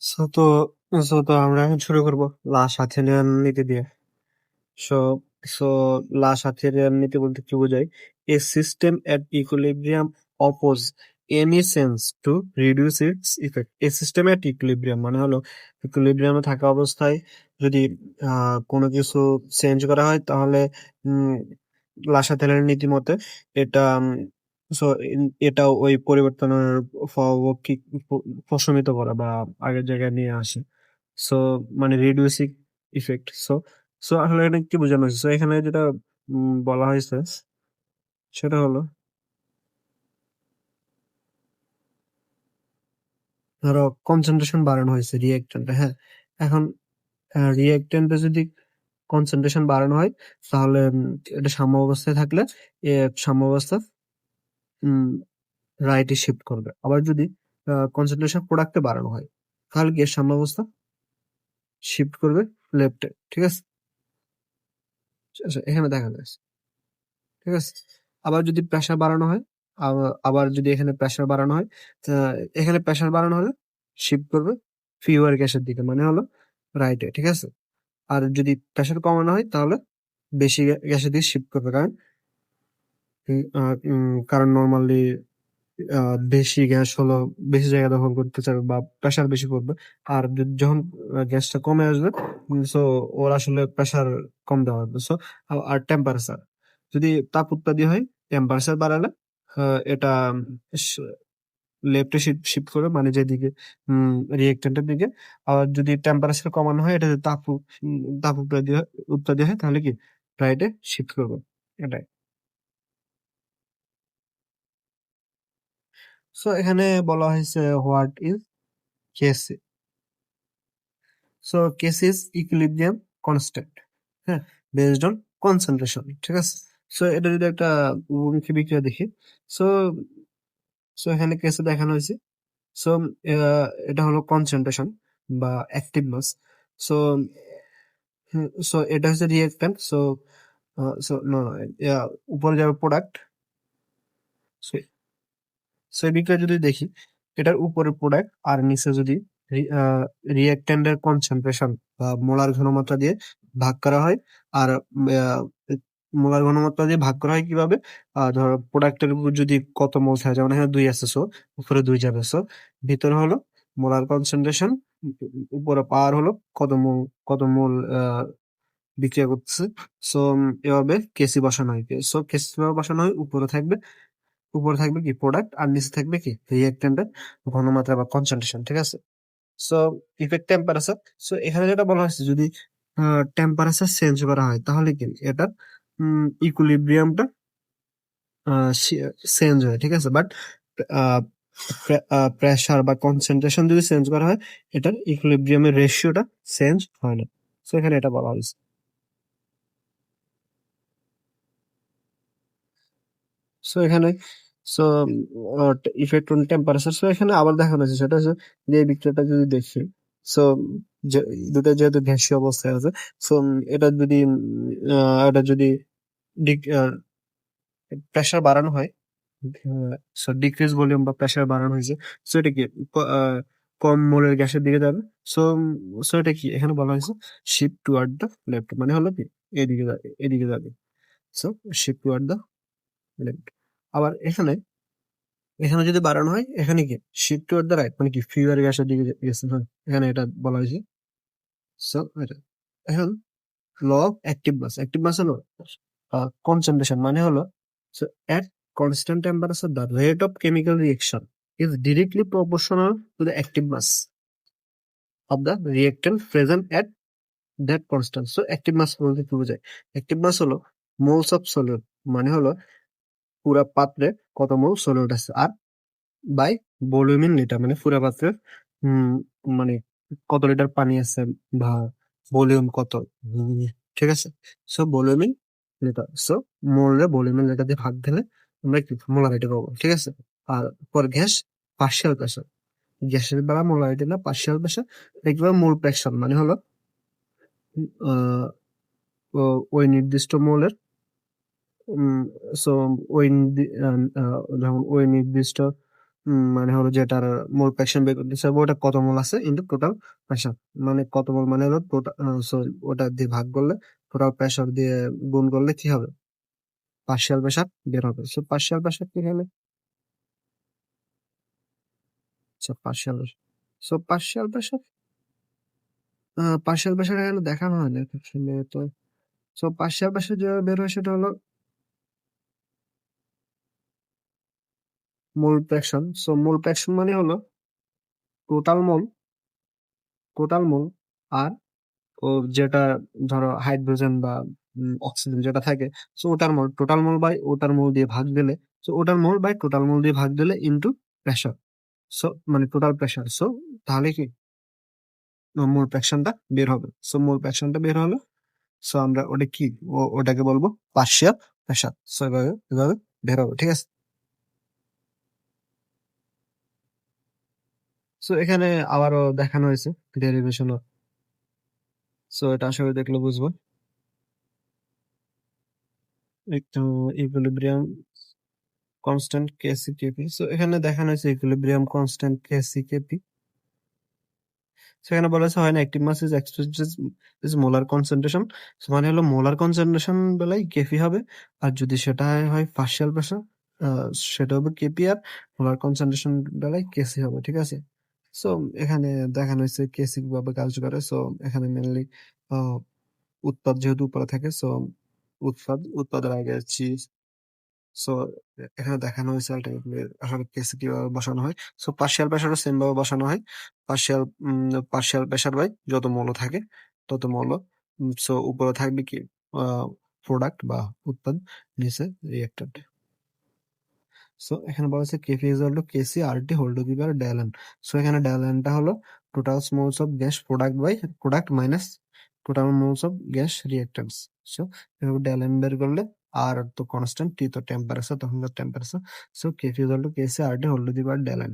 So তো so তো আমরা এখন শুরু করব লাশ আর্থেরিয়ান নীতি দিয়ে। সো সো লাশ আর্থেরিয়ান নীতি বলতে কি বোঝায়? A system at equilibrium oppose any sense to reduce it's effect. A system at equilibrium মানে হলো ইকুইলিব্রিয়ামে থাকা অবস্থায় যদি কোনো কিছু চেঞ্জ করা হয় তাহলে লাশ আর্থেরিয়ান নীতি মতে এটা সো এটা ওই পরিবর্তনের প্রভাবকে প্রশমিত করা বা আগের জায়গায় নিয়ে আসে। সো মানে রিডিউসিং ইফেক্ট। সো আসলে এটা কি বোঝানো হয়েছে? সো এখানে যেটা বলা হয়েছে সেটা হলো, ধরো কনসেন্ট্রেশন বাড়ানো হয়েছে রিয়েক্ট্যান্টে, হ্যাঁ। এখন রিয়েক্ট্যান্টে যদি কনসেন্ট্রেশন বাড়ানো হয় তাহলে এটা সাম্য অবস্থায় থাকলে এ সাম্য অবস্থা রাইটে শিফট করবে। আবার যদি কনসেন্ট্রেশন প্রোডাক্টে বাড়ানো হয় তাহলে কি এর সাম্য অবস্থা শিফট করবে লেফটে, ঠিক আছে? আচ্ছা, এখানে দেখা যাচ্ছে, ঠিক আছে। আবার যদি প্রেসার বাড়ানো হয়, আবার যদি এখানে প্রেসার বাড়ানো হয়, তা এখানে প্রেসার বাড়ানো হলে শিফট করবে ফিউয়ার গ্যাসের দিকে, মানে হলো রাইটে, ঠিক আছে। আর যদি প্রেসার কমানো হয় তাহলে বেশি গ্যাসের দিকে শিফট করবে, কারণ নর্মালি বেশি গ্যাস হলো বেশি জায়গা দখল করতে চাবে বা প্রেসার বেশি পড়বে। আর যখন গ্যাসটা কমে আসবে, সো ওর আসলে প্রেসার কম দেওয়া হবে। সো আর টেম্পারেচার যদি তাপ উৎপাদী হয়, টেম্পারেচার বাড়ালে এটা লেফটে শিফট করবে, মানে যেদিকে রিয়েক্ট্যান্টের দিকে। আর যদি টেম্পারেচার কমানো হয়, এটা যদি তাপ উৎপাদী হয় তাহলে কি রাইটে শিফট করবে, এটাই। সো এখানে বলা হয়েছে what is KC. So KC is equilibrium constant, হ্যাঁ, বেসড অন কনসেন্ট্রেশন, ঠিক আছে। সো এটা যদি একটা উভমুখী বিক্রিয়া দেখি, সো সো এখানে কেসে দেখানো হয়েছে। সো এটা হলো কনসেন্ট্রেশন বা অ্যাক্টিভ মাস। সো সো এটা হচ্ছে রিয়েক্ট্যান্ট। সো সো নো, উপরে যাবে প্রোডাক্ট। সো সো এই বিক্রিয়া যদি দেখি, এটার উপরে প্রোডাক্ট আর নিচে যদি রিয়েক্ট্যান্টের কনসেন্ট্রেশন বা মোলার ঘনমাত্রা দিয়ে ভাগ করা হয়। আর মোলার ঘনমাত্রা দিয়ে ভাগ করা হয় কিভাবে? ধরো প্রোডাক্টের উপর যদি কত মোল থাকে, যেমন এখানে 2 আছে, সো উপরে 2 যাবে। সো ভিতরে হলো মোলার কনসেন্ট্রেশন, উপরে পাওয়ার হলো কত মোল বিক্রিয়া করতেছে। সো এভাবে কেসি বসানো হয়। সো কেসি বসানো হয়, উপরে থাকবে কি প্রোডাক্ট আর নিচে থাকবে কি রিয়েক্ট্যান্টের ঘনমাত্রা বা কনসেন্ট্রেশন, ঠিক আছে। So effect temperature. সো এখানে যেটা বলা হয়েছে, যদি টেম্পারেচার চেঞ্জ করা হয় তাহলে কি এটার ইকুইলিব্রিয়ামটা চেঞ্জ হয়, ঠিক আছে। বাট প্রেসার বা কনসেন্ট্রেশন যদি চেঞ্জ করা হয়, এটার ইকুইলিব্রিয়ামের রেশিওটা চেঞ্জ হয় না। সো এখানে এটা বলা হয়েছে। সো এখানে so effect on temperature, so এখানে আবার দেখানো হয়েছে, সেটা হচ্ছে যে এই বিক্রিয়াটা যদি দেখি, সো দুটো যেহেতু গ্যাসীয় অবস্থায় আছে, সো এটা যদি প্রেসার বাড়ানো হয়, সো ডিক্রিজ ভলিউম বা প্রেসার বাড়ানো হয়েছে, সো এটা কি কম মোলের গ্যাসের দিকে যাবে। সো সো এটা কি এখানে বলা হয়েছে শিফট টুয়ার্ড দ্য লেফট, মানে হলো কি এদিকে যাবে। So shift toward the left. আবার এখানে যদি বাড়ানো হয়, এখানে কি শিফট টুয়ার্ড দ্য রাইট, মানে কি ফিউয়ার গ্যাসের দিকে গেছে, হ্যাঁ, এখানে এটা বলা হয়েছে। সো এটা এখন ল অফ অ্যাক্টিভ মাস হলো কনসেন্ট্রেশন, মানে হলো so at constant temperature the rate of chemical reaction is directly proportional to the active mass of the reactant present at that constant. So active mass বলতে কি বোঝায়? Active mass হলো moles of solute, মানে হলো পুরা পাত্রে কত মোল solute আছে, আর বাই ভলিউম ইন লিটার, মানে পুরা পাত্রের উম মানে কত লিটার পানি আছে বা ভলিউম কত, উম, ঠিক আছে। So volume in litre. So মোলে ভলিউম ইন লিটার দিয়ে ভাগ দিলে আমরা কি মোলারিটি পাবো, ঠিক আছে। আর পর গ্যাস পার্শিয়াল প্রেশার, গ্যাসের বেলা মোলারিটি না পার্শিয়াল প্রেশার। দেখবে মোল প্রেশার মানে হলো আহ ওই নির্দিষ্ট মোলের সো ওই যেমন ওই নির্দিষ্ট মানে হলো যেটার মোল ফ্র্যাকশন বের করতে চাইবো ওটা কত মোল আছে ইনটু টোটাল প্রেসার, মানে কত মোল মানে হলো টোটাল, সরি ওটা দিয়ে ভাগ করলে টোটাল প্রেসার দিয়ে গুণ করলে কি হবে, পার্শিয়াল প্রেসার বের হবে। সো পার্শিয়াল প্রেসার কি হলে, আচ্ছা পার্শিয়াল, সো পার্শিয়াল প্রেসার এখানে দেখানো হয় না আসলে তো। সো পার্শিয়াল প্রেসার যেভাবে বের হয় সেটা হলো মোল ফ্র্যাকশন। সো মোল ফ্র্যাকশন মানে হলো টোটাল মোল, টোটাল মোল আর ও যেটা ধরো হাইড্রোজেন বা অক্সিজেন যেটা থাকে, সো ওটার মোল, টোটাল মোল বাই ওটার মোল দিয়ে ভাগ দিলে, সো ওটার মোল বাই টোটাল মোল দিয়ে ভাগ দিলে ইনটু প্রেসার, সো মানে টোটাল প্রেসার। সো তাহলে কি মোল ফ্র্যাকশনটা বের হবে। সো মোল ফ্র্যাকশনটা বের হলো, সো আমরা ওটা কি ওটাকে বলবো পার্শিয়াল প্রেসার। সো এভাবে এভাবে বের হবে, ঠিক আছে। সো এখানে আবারও দেখানো হয়েছে ডেরিভেশন, সো এটা আসলে দেখলে বুঝবো। একটু ইকুইলিব্রিয়াম কনস্ট্যান্ট কেসি কেপি, সো এখানে দেখানো হয়েছে ইকুইলিব্রিয়াম কনস্ট্যান্ট কেসি কেপি। সেখানে বলা হয়েছে হয় না active mass is expressed is molar concentration, মানে হলো মোলার কনসেন্ট্রেশন বেলায় কেপি হবে, আর যদি সেটা হয় পার্শিয়াল প্রেসার সেটা হবে কেপি, আর মোলার কনসেন্ট্রেশন বেলায় কেসি হবে, ঠিক আছে। সো এখানে দেখানো হয়েছে কেসি কিভাবে কাজ করে। সো এখানে মেনলি উৎপাদ যেহেতু উপরে থাকে, সো উৎপাদের আগে চিজ। সো এখানে দেখানো হয়েছে আলটিমেটলি আসলে কেসে কিভাবে বসানো হয়। সো পার্শিয়াল প্রেসারও সেম ভাবে বসানো হয়। পার্শিয়াল পার্শিয়াল প্রেসার বাই যত মৌল থাকে তত মৌল। সো উপরে থাকবে কি প্রোডাক্ট বা উৎপাদ, নিচে রিয়েক্টেন্ট। সো এখানে বলা হচ্ছে KP is to KC R T whole to the power del N. So এখানে ডেল এনটা হলো total moles of gas product by product minus total moles of gas reactants. So এভাবে ডেল এন বের করলে, R তো constant, T তো temperature, তখনকার temperature. So KP is to KC R T whole to the power del N.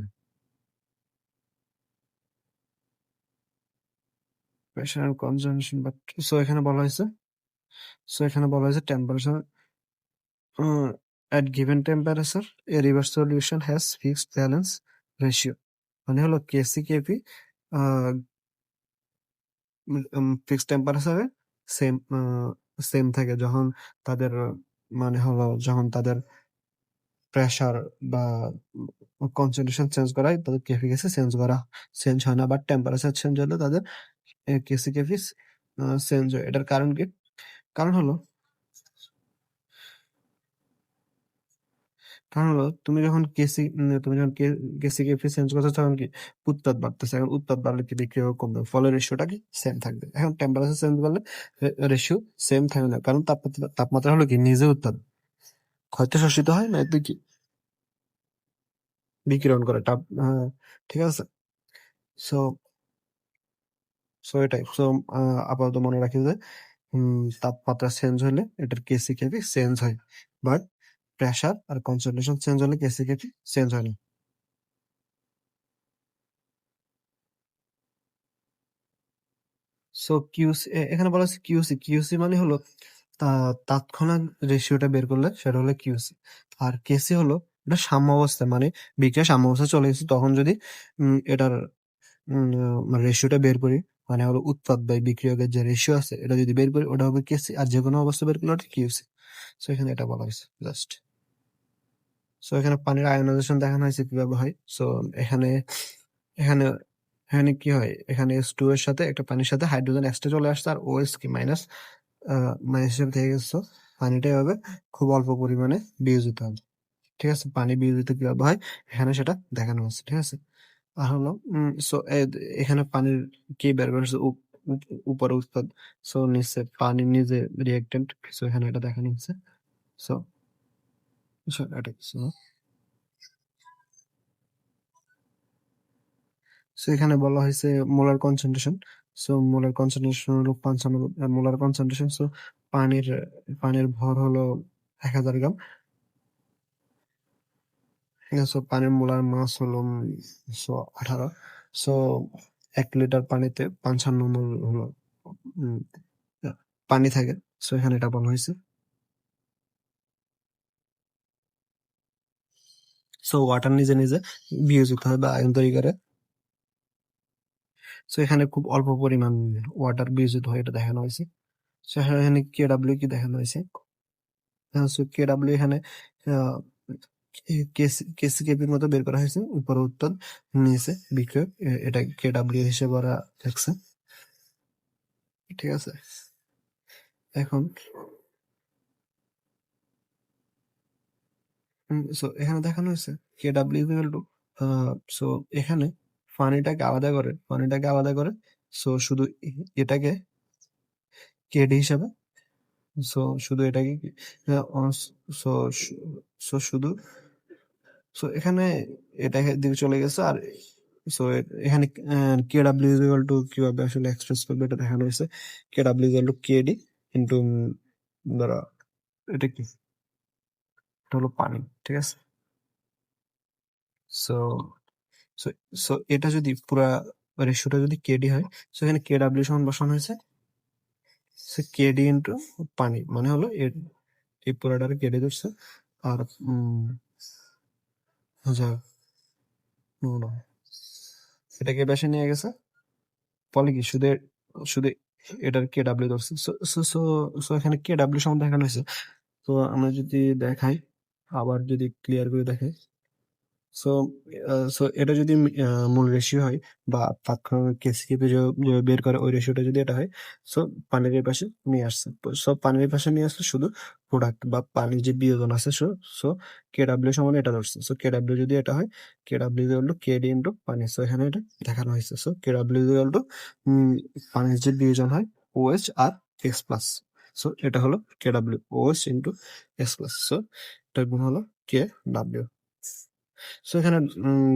Pressure consumption, but so এখানে বলা হয়েছে, temperature at given temperature a reverse solution has fixed balance ratio, মানে হলো কেসি KP fixed টেম্পারেচারে same same থাকে যখন তাদের মানে হলো যখন তাদের প্রেসার বা কনসেন্ট্রেশন চেঞ্জ করা হয় তাদের কেফি কেসি চেঞ্জ হয় না, বাট টেম্পারেচার চেঞ্জ হলে তাদের কেসি কেফি চেঞ্জ হয়। এটার কারণ কি? কারণ হলো তুমি যখন কেসি কেফি চেঞ্জ করছো তখন কি উত্তাপ বাড়তেছে, এখন উত্তাপ বাড়লে কি বিক্রিয়া কমবে, ফলে রেশিওটা কি সেম থাকবে। এখন টেম্পারেচার চেঞ্জ করলে রেশিও সেম থাকবে না, কারণ তাপমাত্রা হলো কি নিজে উত্তাপ, হয়তো শোষিত হয় না তুই কি বিকিরণ করে তাপ, ঠিক আছে। সো সো এটাই, সো আপাতত মনে রাখি যে তাপমাত্রা চেঞ্জ হলে এটার কেসি কেপি চেঞ্জ হয়, বাট প্রেসার আর কনসেন্ট্রেশন চেঞ্জ হলে কেসি কেপি চেঞ্জ হয় না। সো কিউসি, এখানে বলা হচ্ছে কিউসি, মানে হলো তাৎক্ষণিক রেশিওটা বের করলে সেটা হলো কিউসি। আর কেসি হলো এটা সাম্য অবস্থা, মানে বিক্রিয়া সাম্য অবস্থা চলে গেছে তখন যদি এটার মানে রেশিওটা বের করি, মানে হলো উৎপাদ বাই বিক্রিয়কের যে রেশিও আছে এটা যদি বের করি ওটা হবে কেসি, আর যে কোনো অবস্থা বের করলে ওটা কিউসি। সো এখানে এটা বলা হয়েছে জাস্ট। সো এখানে পানির আয়নাইজেশন দেখানো হয়েছে কিভাবে হয়। সো এখানে এখানে এখানে কি হয়, এখানে S2 এর সাথে একটা পানির সাথে হাইড্রোজেন এক্সট্রা চলে আসছে, আর OH কি মাইনাস মাইনাস হিসেবে থেকে গেছে। পানিটা এভাবে খুব অল্প পরিমাণে বিয়োজিত হবে, ঠিক আছে। পানি বিয়োজিত কিভাবে হয় এখানে সেটা দেখানো হচ্ছে, ঠিক আছে। আর হলো সো এখানে পানির কি বের করেছে উপরে উৎপাদ, সো নিচে পানি নিজে রিয়েক্টেন্ট, সো এখানে এটা দেখানো হচ্ছে। সো এটা কিছু না। সো এখানে বলা হয়েছে molar concentration. So molar concentration হলো 55 মোলার কনসেন্ট্রেশন। সো পানির পানির ভর হলো 1000 গ্রাম, ঠিক আছে। সো পানির মোলার মাস হলো 18। সো 1 লিটার পানিতে 55 মোল হলো উম, পানি থাকে। সো এখানে এটা বলা হয়েছে। সো ওয়াটার নিজে নিজে বিয়োজিত হয় বা আয়ন তৈরি করে। সো এখানে খুব অল্প পরিমাণ ওয়াটার বিয়োজিত হয়, এটা দেখানো হয়েছে। সো এখানে কেডাব্লিউ কি দেখানো হয়েছে। সো কেডাব্লিউ এখানে কেসিকেপির মতো বের করা হয়েছে, উপরে উত্তর নিচে বিক্রয়, এটা কেডাব্লিউ হিসেবে ওরা দেখছে। ঠিক আছে, এখন সো এখানে দেখানো হয়েছে কেডাব্লিউ ইকুয়াল টু, সো এখানে পানিটাকে আলাদা করে সো শুধু এটাকে কেডি হিসাবে, সো শুধু এটাকে সো সো শুধু সো এখানে এটা দিকে চলে গেছে। আর সো এখানে কেডাব্লিউ ইকুয়াল টু কিভাবে আসলে এক্সপ্রেস করবে এটা দেখানো হয়েছে। KW equal to KD into ধরো এটা কি, এটা হলো পানি। ঠিক আছে, সো সো সো এটা যদি পুরা রেশিওটা যদি কেডি হয়, সো এখানে কেডাব্লিউ সমান বসানো হয়েছে সে কেডি ইন্টু পানি, মানে হলো এই পুরাটারে কেডি ধরছে। আর যা নো, এটাকে বেশি নিয়ে গেছে, ফলে কি শুধু এটার কে ডাব্লিউ ধরছে। সো সো সো সো এখানে কে ডাব্লিউ সমান দেখানো হয়েছে। তো আমরা যদি দেখাই, আবার যদি ক্লিয়ার করে দেখাই, সো সো এটা যদি মূল রেশিও হয় বা তাৎক্ষণিক কেসিকে বের করে ওই রেশিওটা যদি এটা হয়, সো পানির এই পাশে নিয়ে আসছে। সো পানির এই পাশে নিয়ে আসলে শুধু প্রোডাক্ট বা পানির যে বিয়োজন আছে, সো সো কে ডাব্লিউ সমান এটা ধরছে। সো কে ডাব্লিউ যদি এটা হয়, কে ডাব্লিউ হলো কে ডি ইন্টু পানি। সো এখানে এটা দেখানো হয়েছে। সো কে ডাব্লিউ হলো পানির যে বিয়োজন হয় OH আর X প্লাস, সো এটা হলো K W OH into X plus. So এটার গুণ হলো কে ডাব্লিউ। সো এখানে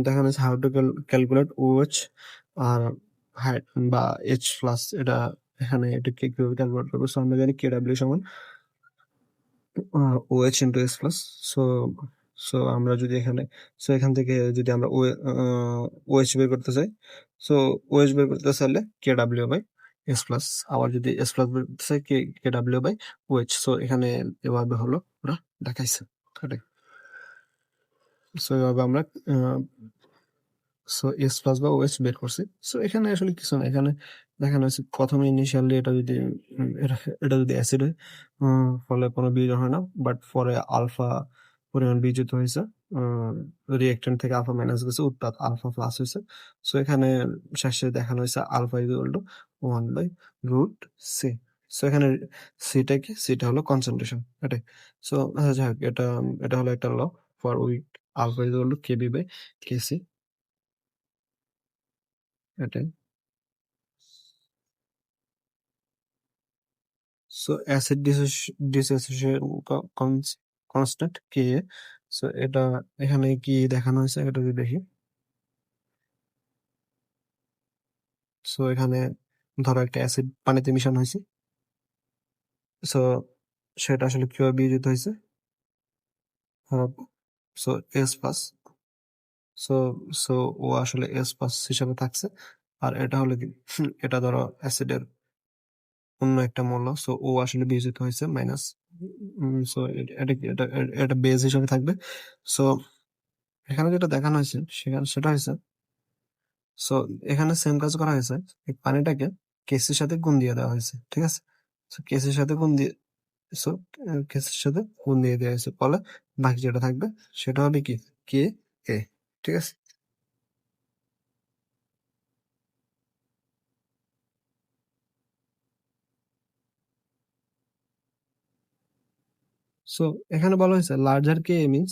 দেখানো হয়েছে হাউ টু ক্যালকুলেট OH আর হাইট বা H প্লাস, এটা এখানে এটাকে কিভাবে ক্যালকুলেট করবো। সো আমরা জানি কেডাব্লিউ সমান OH into S plus. So so আমরা যদি এখান থেকে যদি আমরা OH বের করতে চাই, সো OH বের করতে চাইলে কেডাব্লিউ বাই S প্লাস। আবার যদি S প্লাস বের করতে চাই কেডাব্লিউ বাই OH। সো এখানে এভাবে হলো ওরা দেখাইছে। সো এভাবে আমরা সো এস প্লাস বা ওএস বের করছি। সো এখানে আসলে কিছু না, এখানে দেখানো হয়েছে প্রথমে ইনিশিয়ালি এটা যদি এটা যদি অ্যাসিড হয়, ফলে কোনো বিয়োজন হয় না, বাট পরে আলফা পরিমাণ বিয়োজিত হয়েছে, রিয়েক্টেন্ট থেকে আলফা মাইনাস গেছে, উৎপাদ আলফা প্লাস হয়েছে। সো এখানে শেষে দেখানো হয়েছে alpha equal two 1/√c। So এখানে সিটা হলো কনসেন্ট্রেশন, এটাই। সো যাই হোক, এটা হলো একটা law for weak alpha equal to KB by KC, এটাই। So acid dissociation constant K. So এটা এখানে কি দেখানো হয়েছে এটা যদি দেখি, সো এখানে ধরো একটা অ্যাসিড পানিতে মিশানো হয়েছে। সো সেটা আসলে কিভাবে বিয়োজিত হয়েছে, so S plus. So so ও আসলে এস প্লাস হিসাবে থাকছে। আর এটা হলো কি এটা ধরো অ্যাসিডের অন্য একটা মৌল, সো ও আসলে বিয়োজিত হয়েছে মাইনাস। সো এটা কি, এটা বেজ হিসাবে থাকবে। সো এখানে যেটা দেখানো হয়েছে সেটা হয়েছে, সো এখানে সেম কাজ করা হয়েছে, এই পানিটাকে কেসির সাথে গুণ দিয়ে দেওয়া হয়েছে। ঠিক আছে, সো কেসির সাথে গুণ দিয়ে সো কেসির সাথে গুণ দিয়ে দেওয়া হয়েছে, ফলে বাকি যেটা থাকবে সেটা হবে কি কে এ। ঠিক আছে, সো এখানে বলা হয়েছে larger K means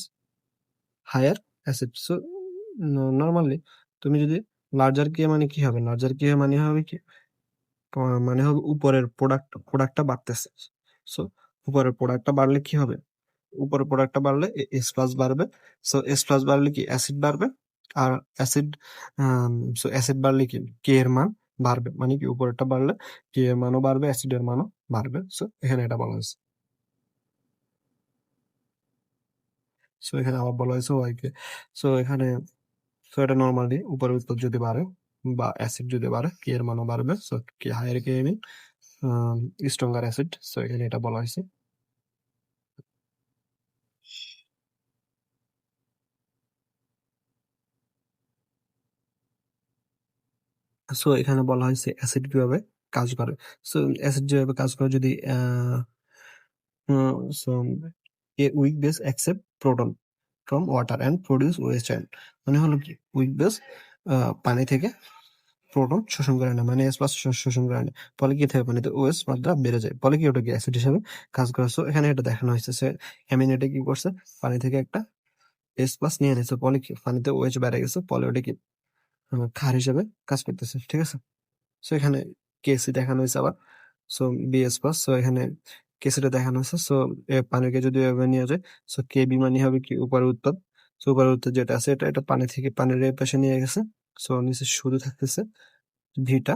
higher acid. So normally তুমি যদি লার্জার কে মানে কি হবে, লার্জার কে মানে হবে কি, মানে হবে উপরের প্রোডাক্টটা বাড়তেছে। সো উপরের প্রোডাক্টটা বাড়লে কি হবে, উপরের প্রোডাক্টটা বাড়লে এস প্লাস বাড়বে। সো এস প্লাস বাড়লে কি অ্যাসিড বাড়বে। আর অ্যাসিড সো অ্যাসিড বাড়লে কি কে এর মান বাড়বে, মানে কি উপরেরটা বাড়লে কে এর মানও বাড়বে, অ্যাসিডের মানও বাড়বে। সো এখানে এটা বলা হয়েছে। সো এখানে আবার বলা হয়েছে ওয়াই কে। সো এখানে সো এটা নর্মালি উপরের উত্তর যদি বাড়ে বা অ্যাসিড যদি বাড়ে কে এর মানও বাড়বে। সো কে হায়ার কে মিন স্ট্রঙ্গার অ্যাসিড। সো এখানে এটা বলা হয়েছে। সো এখানে বলা হয়েছে অ্যাসিড কিভাবে কাজ করে। সো অ্যাসিড যেভাবে কাজ করে, যদি so A week base accept proton from water and produce West ion. মানে হলো কি, উইক বেস পানি থেকে প্রোটন শোষণ করে নেয়, মানে এস প্লাস শোষণ করে নেয়, ফলে কি থাকে, পানিতে ওএস মাত্রা বেড়ে যায়, ফলে কি ওটা কি অ্যাসিড হিসেবে কাজ করে। সো এখানে এটা দেখানো হয়েছে, সে অ্যামিনেটে কি করছে, পানি থেকে একটা এস প্লাস নিয়ে নিয়েছে, ফলে কি পানিতে ওএইচ বেড়ে গেছে, ফলে ওটা কি ক্ষার হিসেবে কাজ করতেছে, ঠিক আছে। সো এখানে কেসি দেখানো হয়েছে আবার, সো বিএস প্লাস, সো এখানে কেসিটা দেখানো হয়েছে। সো পানিকে যদি এভাবে নিয়ে যায়, সো কে বি মানে হবে কি উপরের উত্তর। সো উপরের উত্তর যেটা আছে, এটা এটা পানি থেকে পানির এই পাশে নিয়ে গেছে, সো নিচে শুধু থাকতেছে ভিটা।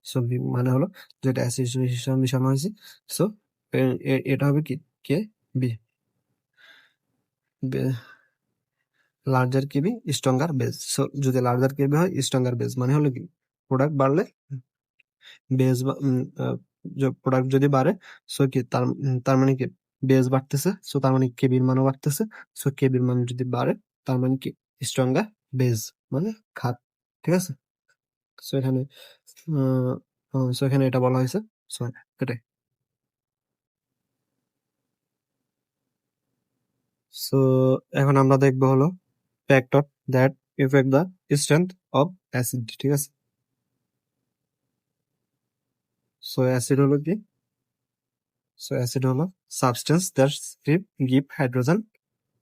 সো ভি মানে হলো যেটা অ্যাসিড হিসেবে মিশানো হয়েছে। সো এটা হবে কি কে বি, লার্জার কেবি স্ট্রঙ্গার বেস। সো যদি লার্জার কেবি হয় স্ট্রঙ্গার বেস, মানে হলো কি প্রোডাক্ট বাড়লে বেস, প্রোডাক্ট যদি বাড়ে, সো কি তার মানে কি বেস বাড়তেছে, সো তার মানে কেবির মানও বাড়তেছে। সো কেবির মান যদি বাড়ে, তার মানে কি স্ট্রঙ্গার বেস, মানে খাত, ঠিক আছে। সো এখানে সো এখানে এটা বলা হয়েছে। সো এটাই। সো এখন আমরা দেখবো হলো factor that effect the strength of acid, ঠিক আছে। সো অ্যাসিড হলো কি, সো অ্যাসিড হলো substance that give hydrogen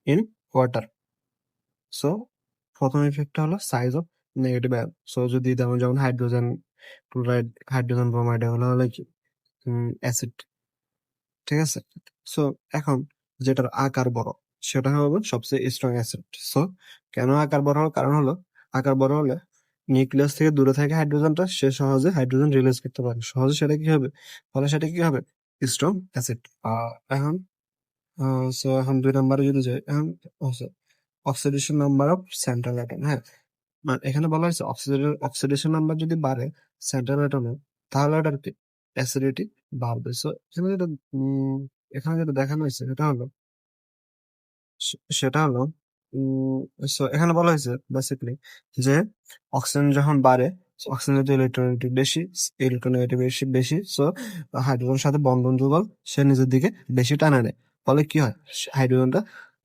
in water. So প্রথম ইফেক্টটা হলো size of negative ion. So যদি যেমন হাইড্রোজেন ক্লোরাইড, হাইড্রোজেন ব্রোমাইড, এগুলো হলো কি অ্যাসিড, ঠিক আছে। সো এখন যেটার আকার বড়, সেটা হবে সবচেয়ে স্ট্রং অ্যাসিড। সো কেন আকার বড় হলো, কারণ হলো আকার বড় হলে নিউক্লিয়াস থেকে দূরে থাকে হাইড্রোজেনটা, সে সহজে হাইড্রোজেন রিলিজ করতে পারে, সহজে সেটা কি হবে, ফলে সেটা কি হবে স্ট্রং অ্যাসিড। এখন সো এখন 2 নম্বরে যদি যাই, এখন oxidation number of central atom, হ্যাঁ, মানে এখানে বলা হয়েছে অক্সিডেশন নাম্বার যদি বাড়ে সেন্ট্রাল অ্যাটমে, তাহলে ওটার কি অ্যাসিডিটি বাড়বে। সো এখানে যেটা দেখানো হয়েছে সেটা হলো সো এখানে বলা হয়েছে বেসিক্যালি যে অক্সিজেন যখন বাড়ে, অক্সিজেন যদি ইলেকট্রোনেগেটিভ বেশি, ইলেকট্রোনেগেটিভ বেশি বেশি, সো হাইড্রোজেনের সাথে বন্ধন যুগল সে নিজের দিকে বেশি টানে নেয়, ফলে কি হয়, হাইড্রোজেনটা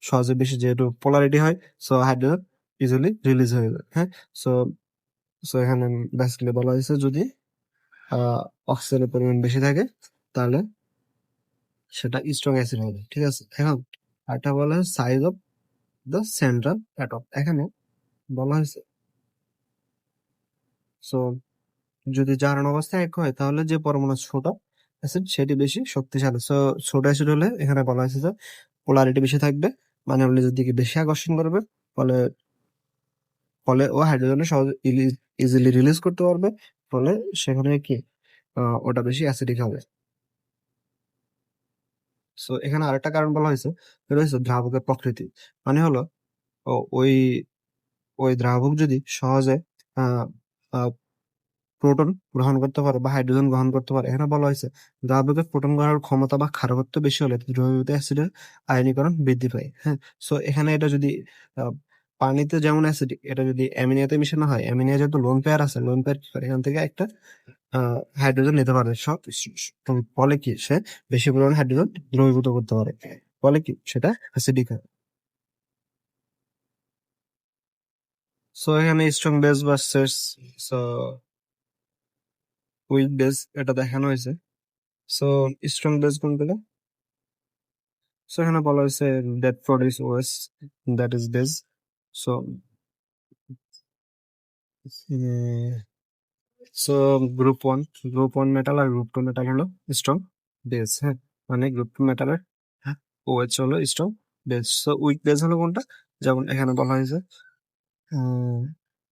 সহজে বেশি, যেহেতু পোলারিটি হয়, সো হাইড্রোজেন ইজিলি রিলিজ হয়ে যায়, হ্যাঁ। সো সো এখানে বেসিক্যালি বলা হয়েছে যদি অক্সিজেনের পরিমাণ বেশি থাকে, তাহলে সেটা স্ট্রং অ্যাসিড হবে, ঠিক আছে। এখন আরেকটা বলা হয় size of the central atom. এখানে বলা হয়েছে, সো যদি জারণ অবস্থায় এক হয়, তাহলে যে পরমাণু ছোট অ্যাসিড সেটি বেশি শক্তিশালী। সো ছোট অ্যাসিড হলে এখানে বলা হয়েছে যে পোলারিটি বেশি থাকবে, মানে ওর নিজের দিকে বেশি আকর্ষণ করবে, ফলে ফলে ও হাইড্রোজেনের সহজে ইজিলি রিলিজ করতে পারবে, ফলে সেখানে কি ওটা বেশি অ্যাসিডিক হবে। সো এখানে আরেকটা কারণ বলা হয়েছে, সেটা হচ্ছে দ্রাবকের প্রকৃতি। মানে হলো ওই ওই দ্রাবক যদি সহজে আহ আহ, প্রোটন গ্রহণ করতে পারে বা হাইড্রোজেন গ্রহণ করতে পারে, এখানে বলা হয়েছে দ্রাবকের প্রোটন গ্রহণের ক্ষমতা বা ক্ষারকত্ব বেশি হলে দ্রবীভূত অ্যাসিডের আয়নীকরণ বৃদ্ধি পায়, হ্যাঁ। সো এখানে এটা যদি আহ, পানিতে যেমন অ্যাসিডিক, এটা যদি অ্যামিনিয়াতে মিশানো হয়, অ্যামিনিয়া যেহেতু লোন পেয়ার আছে, লোন পেয়ার কি করে, এখান থেকে একটা হাইড্রোজেন নিতে পারে সব, ফলে কি সে বেশি পরিমাণে হাইড্রোজেন দ্রবীভূত করতে পারে, ফলে কি সেটা অ্যাসিডিক হয়। সো এখানে strong base versus so weak base এটা দেখানো হয়েছে। সো স্ট্রং বেস কোনগুলো, সো এখানে বলা হয়েছে that produce OH, that is base. So so group one metal আর গ্রুপ টু মেটাল হলো স্ট্রং বেস, হ্যাঁ, মানে গ্রুপ টু মেটালের ওএইচ হলো strong base. So weak base হলো কোনটা, যেমন এখানে বলা হয়েছে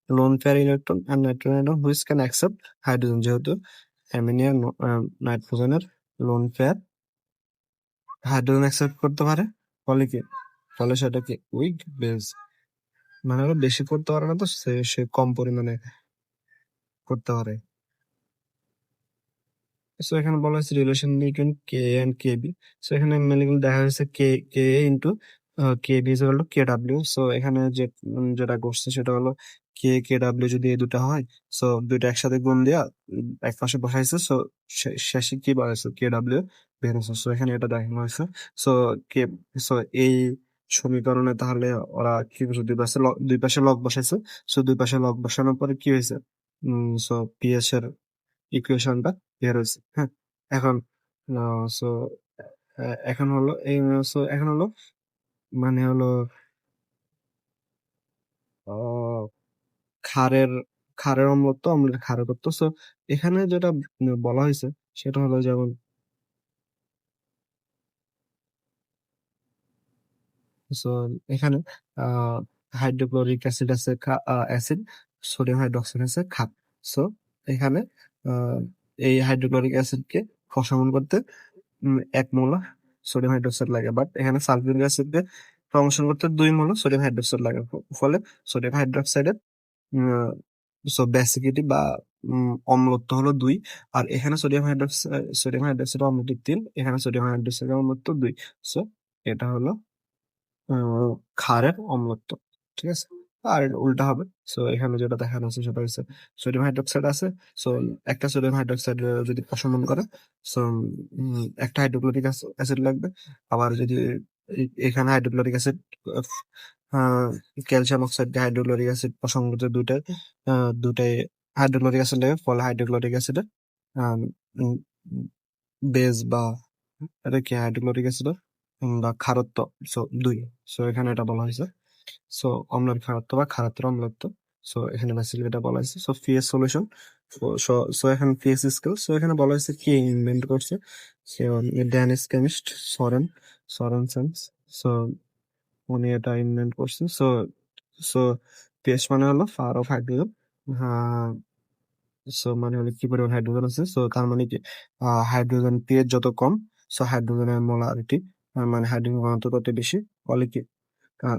লোন পেয়ার ইলেকট্রন আর nitrogen atom which can accept hydrogen, যেহেতু অ্যামিনিয়া নাইট্রোজেনের লোন পেয়ার হাইড্রোজেন অ্যাকসেপ্ট করতে পারে, ফলে কি, ফলে সেটা কি উইক বেস, মানে হলো বেশি করতে পারে না, তো সে সে কম পরিমাণে করতে পারে। সো এখানে বলা হয়েছে relation between K and K B. So এখানে মেনলি দেখা হয়েছে কে K into K B is to K W. So এখানে যেটা করছে সেটা হলো কে ডাব্লিউ যদি এই দুটা হয়, সো দুইটা একসাথে গুণ দেওয়া এক পাশে বসাইছে। সো শেষে কি বাড়াইছে, কে ডাব্লিউ বের হয়েছে। সো এখানে এটা দেখানো হয়েছে। সো কে সো এই সমীকরণে তাহলে ওরা কি করছে, দুই পাশে লগ বসাইছে। সো দুই পাশে লগ বসানোর পরে কি হয়েছে, সো পিএস এর ইকুয়েশনটা বের হয়েছে। হ্যাঁ, এখন সো এখন হলো এই এখন হলো মানে হলো আহ, ক্ষারের ক্ষারের অম্লত্ব, অম্লের ক্ষারকত্ব। সো এখানে যেটা বলা হয়েছে সেটা হলো যেমন সো এখানে আহ হাইড্রোক্লোরিক অ্যাসিড আছে, অ্যাসিড, সোডিয়াম হাইড্রোক্সাইড আছে ক্ষার। সো এখানে আহ, এই হাইড্রোক্লোরিক অ্যাসিডকে প্রশমন করতে 1 মোল সোডিয়াম হাইড্রোক্সাইড লাগে, বাট এখানে সালফিউরিক অ্যাসিডকে প্রশমন করতে 2 মোল সোডিয়াম হাইড্রোক্সাইড লাগে। ফলে সোডিয়াম হাইড্রোক্সাইডের সো বেসিকিটি বা অম্লত্ব হলো 2। আর এখানে সোডিয়াম হাইড্রোক্সাইড অম্লত্ব 3, এখানে সোডিয়াম হাইড্রোক্সাইড অম্লত্ব 2। সো এটা হলো ক্ষারের অম্লত্ব। ঠিক আছে, আর এটা উল্টা হবে। সো এখানে যেটা দেখানো আছে সেটা হচ্ছে সোডিয়াম হাইড্রোক্সাইড আছে। সো একটা সোডিয়াম হাইড্রোক্সাইড যদি প্রশমন করে, সো একটা হাইড্রোক্লোরিক অ্যাসিড লাগবে। আবার যদি এখানে hydrochloric acid, calcium oxide hydrochloric acid প্রশমন করতে দুটাই হাইড্রোক্লোরিক অ্যাসিড লাগে। ফলে হাইড্রোক্লোরিক অ্যাসিডের বেজ বা এটা কি হাইড্রোক্লোরিক অ্যাসিড বা ক্ষারত্ব, সো 2। সো এখানে এটা বলা হয়েছে সো অম্লের ক্ষারত্ব বা ক্ষারত্বের অম্লত্ব। সো এখানে বেসিক্যালি এটা বলা হয়েছে। So PS solution. সো এখানে পিএস স্কেল। সো এখানে বলা হয়েছে কে ইনভেন্ট করছে, সে ড্যানিশ কেমিস্ট সরেনসেন্স। সো উনি এটা ইনভেন্ট করছে। সো সো পিএস মানে হলো পাওয়ার অফ হাইড্রোজেন। সো মানে হলো কি পরিমাণ হাইড্রোজেন আছে। সো তার মানে কি হাইড্রোজেন পিএইচ যত কম, সো হাইড্রোজেনের মোলারিটি মানে হাইড্রোজেন ঘনত্ব তত বেশি। ফলে কি আহ,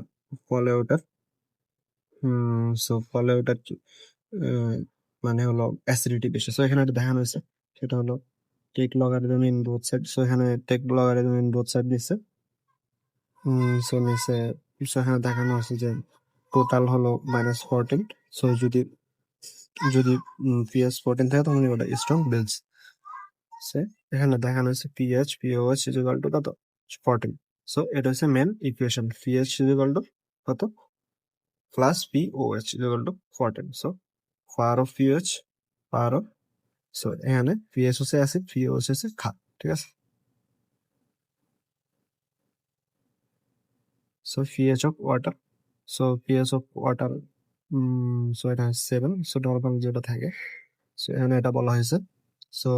ফলে ওটার ফলে ওটার কি মানে হলো অ্যাসিডিটি বেশি। সো এখানে একটা দেখানো হয়েছে সেটা হলো take logarithm in both side. So এখানে take logarithm in both side দিচ্ছে। সো নিচে এখানে দেখানো আছে যে টোটাল হলো -14। সো যদি যদি পিএস 14 থাকে তখন ওটা স্ট্রং বেলস। সে এখানে দেখানো হচ্ছে পিওএইচ ইকুয়াল টু কত, 14। সো এটা হচ্ছে main equation, pH equal to কত plus pOH equal to 14। So power of pOH, power of, so এখানে পিএইচ হচ্ছে অ্যাসিড, পিওএইচ হচ্ছে ক্ষার। ঠিক আছে, so pH of water, so pH of water, so এটা 7। সো নর্মাল যেটা থাকে, সো এখানে এটা বলা হয়েছে। সো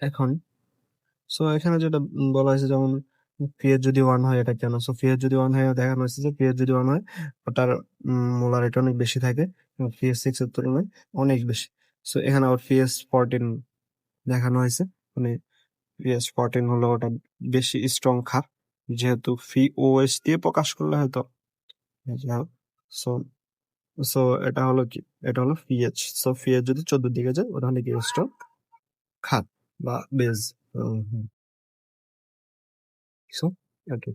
এখন এখানে যেটা বলা হয়েছে যেমন পিএইচ যদি 1 হয় এটা কেন। সো পিএইচ যদি 1 হয় দেখানো হয়েছে যে পিএইচ যদি 1 হয় ওটার মোলারিটি অনেক বেশি থাকে পিএইচ 6 এর তুলনায় অনেক বেশি। সো এখানে আবার পিএইচ 14 দেখানো হয়েছে, মানে পিএইচ 14 হলো ওটা বেশি স্ট্রং ক্ষার, যেহেতু পিওএইচ দিয়ে প্রকাশ করলে হয়তো সো সো এটা হলো কি, এটা হলো পিএইচ। সো পিএইচ যদি 14 দিকে যায় ওটা হলো কি স্ট্রং ক্ষার বা বেজ। So okay.